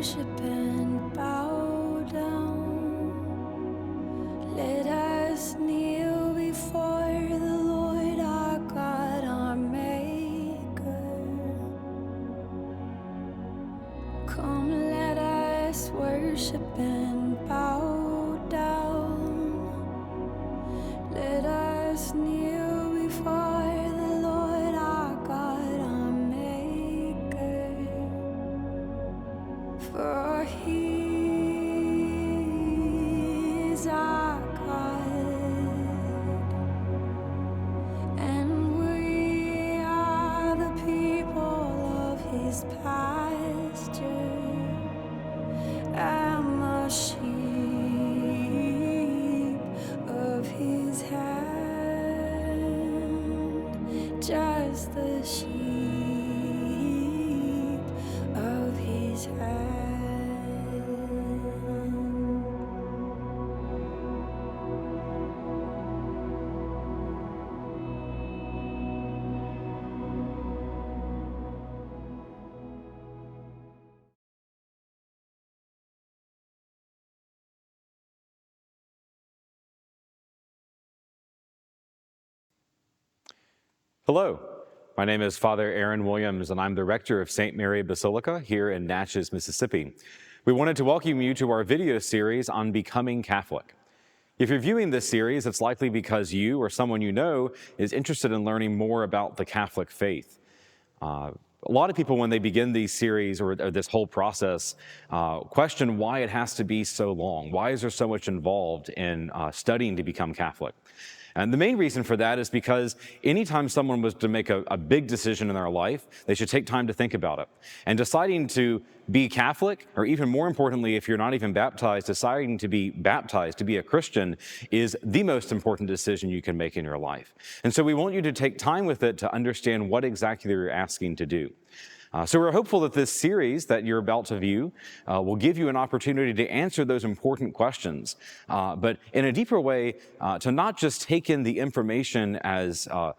worship and bow down. Let us kneel before the Lord our God, our Maker. Come, let us worship and bow down. Let us kneel before the Lord our God, our Maker. For He is our God, and we are the people of His pasture, and the sheep of His hand, just the sheep of His hand. Hello, my name is Father Aaron Williams, and I'm the rector of St. Mary Basilica here in Natchez, Mississippi. We wanted to welcome you to our video series on becoming Catholic. If you're viewing this series, it's likely because you or someone you know is interested in learning more about the Catholic faith. A lot of people, when they begin these series or this whole process, question why it has to be so long. Why is there so much involved in studying to become Catholic? And the main reason for that is because anytime someone was to make a big decision in their life, they should take time to think about it. And deciding to be Catholic, or even more importantly, if you're not even baptized, deciding to be baptized, to be a Christian, is the most important decision you can make in your life. And so we want you to take time with it to understand what exactly you're asking to do. So we're hopeful that this series that you're about to view will give you an opportunity to answer those important questions, but in a deeper way, to not just take in the information as a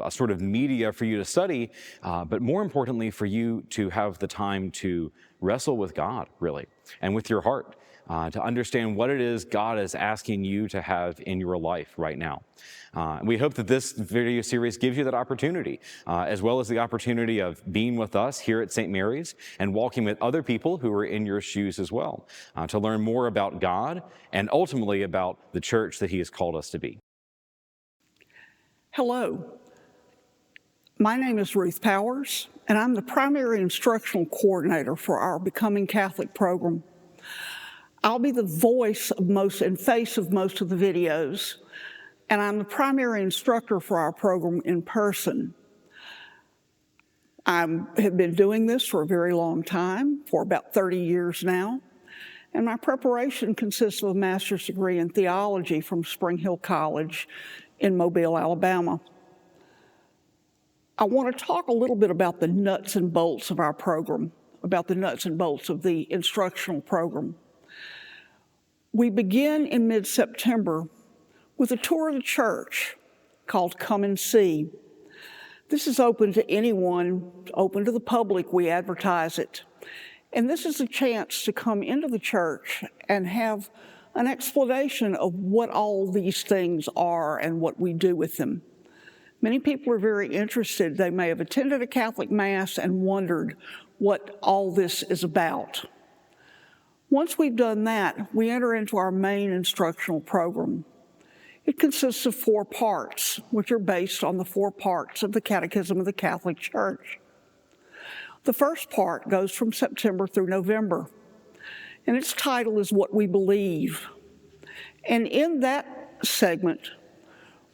sort of media for you to study, but more importantly for you to have the time to wrestle with God, really, and with your heart, to understand what it is God is asking you to have in your life right now. We hope that this video series gives you that opportunity, as well as the opportunity of being with us here at St. Mary's and walking with other people who are in your shoes as well, to learn more about God and ultimately about the church that He has called us to be. Hello, my name is Ruth Powers, and I'm the primary instructional coordinator for our Becoming Catholic program. I'll be the voice of most and face of most of the videos, and I'm the primary instructor for our program in person. I have been doing this for a very long time, for about 30 years now, and my preparation consists of a master's degree in theology from Spring Hill College in Mobile, Alabama. I want to talk a little bit about the nuts and bolts of our program, about the nuts and bolts of the instructional program. We begin in mid-September with a tour of the church called Come and See. This is open to anyone, open to the public. We advertise it. And this is a chance to come into the church and have an explanation of what all these things are and what we do with them. Many people are very interested. They may have attended a Catholic Mass and wondered what all this is about. Once we've done that, we enter into our main instructional program. It consists of 4 parts, which are based on the 4 parts of the Catechism of the Catholic Church. The first part goes from September through November, and its title is What We Believe. And in that segment,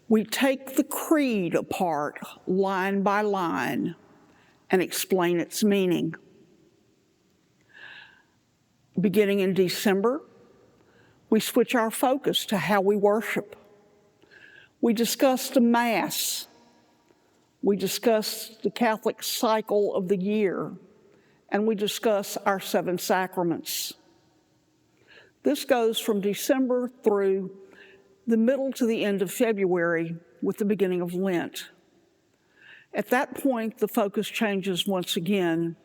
we take the creed apart line by line and explain its meaning. Beginning in December, we switch our focus to how we worship. We discuss the Mass. We discuss the Catholic cycle of the year, and we discuss our 7 sacraments. This goes from December through the middle to the end of February with the beginning of Lent. At that point, the focus changes once again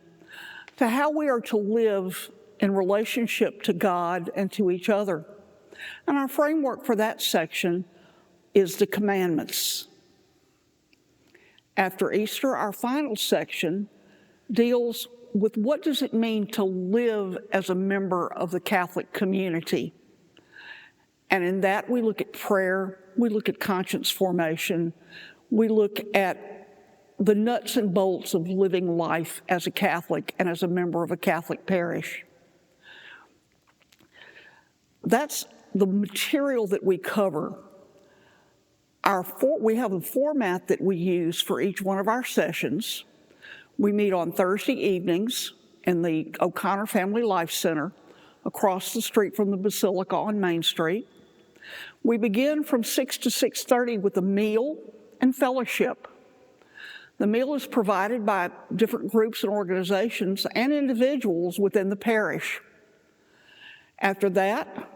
to how we are to live in relationship to God and to each other. And our framework for that section is the commandments. After Easter, our final section deals with what does it mean to live as a member of the Catholic community. And in that, we look at prayer, we look at conscience formation, we look at the nuts and bolts of living life as a Catholic and as a member of a Catholic parish. That's the material that we cover. We have a format that we use for each one of our sessions. We meet on Thursday evenings in the O'Connor Family Life Center across the street from the Basilica on Main Street. We begin from 6 to 6:30 with a meal and fellowship. The meal is provided by different groups and organizations and individuals within the parish. After that,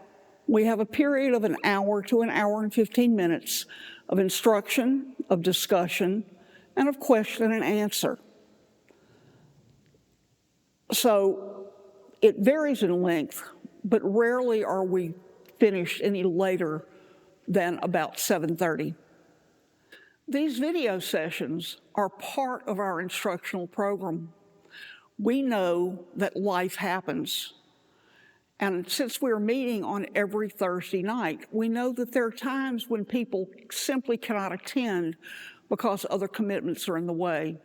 we have a period of an hour to an hour and 15 minutes of instruction, of discussion, and of question and answer. So it varies in length, but rarely are we finished any later than about 7:30. These video sessions are part of our instructional program. We know that life happens. And since we're meeting on every Thursday night, we know that there are times when people simply cannot attend because other commitments are in the way.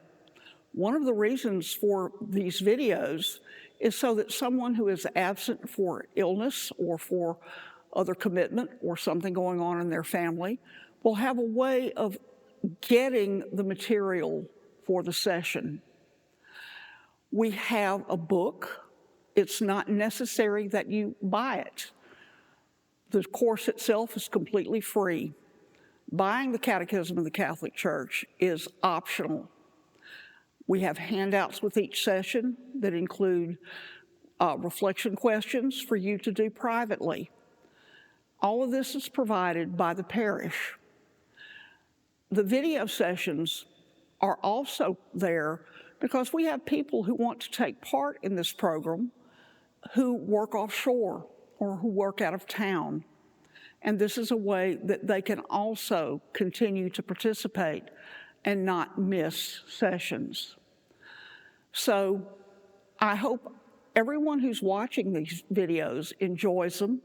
One of the reasons for these videos is so that someone who is absent for illness or for other commitment or something going on in their family will have a way of getting the material for the session. We have a book. It's not necessary that you buy it. The course itself is completely free. Buying the Catechism of the Catholic Church is optional. We have handouts with each session that include reflection questions for you to do privately. All of this is provided by the parish. The video sessions are also there because we have people who want to take part in this program who work offshore or who work out of town. And this is a way that they can also continue to participate and not miss sessions. So I hope everyone who's watching these videos enjoys them.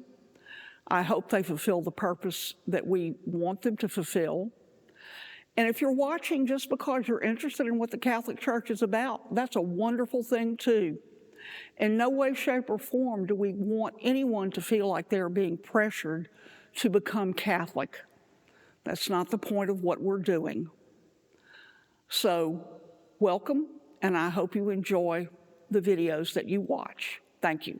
I hope they fulfill the purpose that we want them to fulfill. And if you're watching just because you're interested in what the Catholic Church is about, that's a wonderful thing too. In no way, shape, or form do we want anyone to feel like they're being pressured to become Catholic. That's not the point of what we're doing. So, welcome, and I hope you enjoy the videos that you watch. Thank you.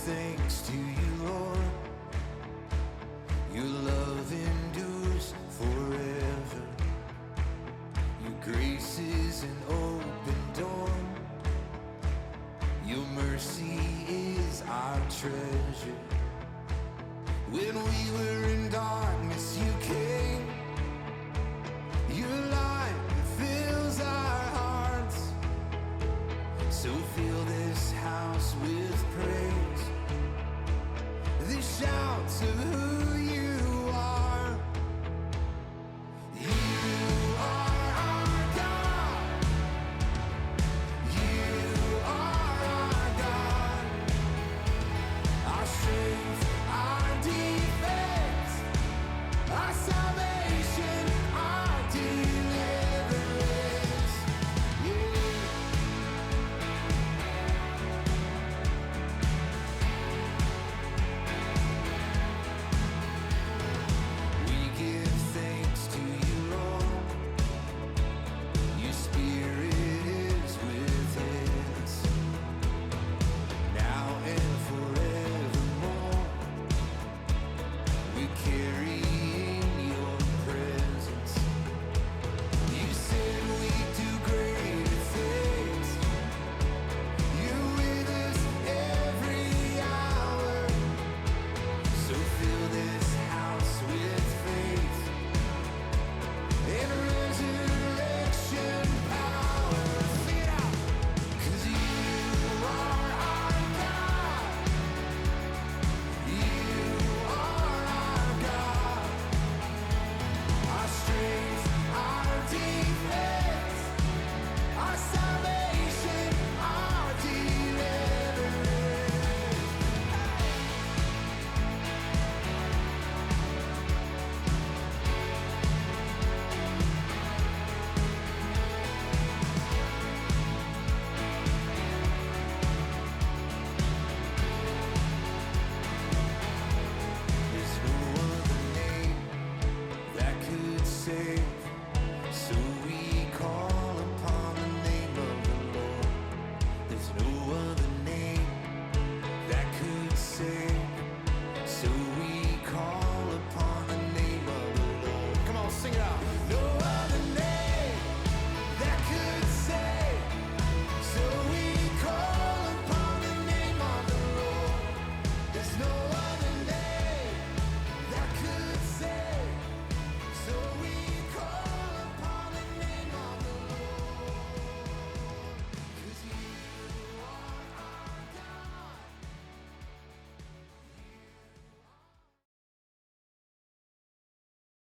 Thanks to you, Lord. Your love endures forever. Your grace is an open door. Your mercy is our treasure.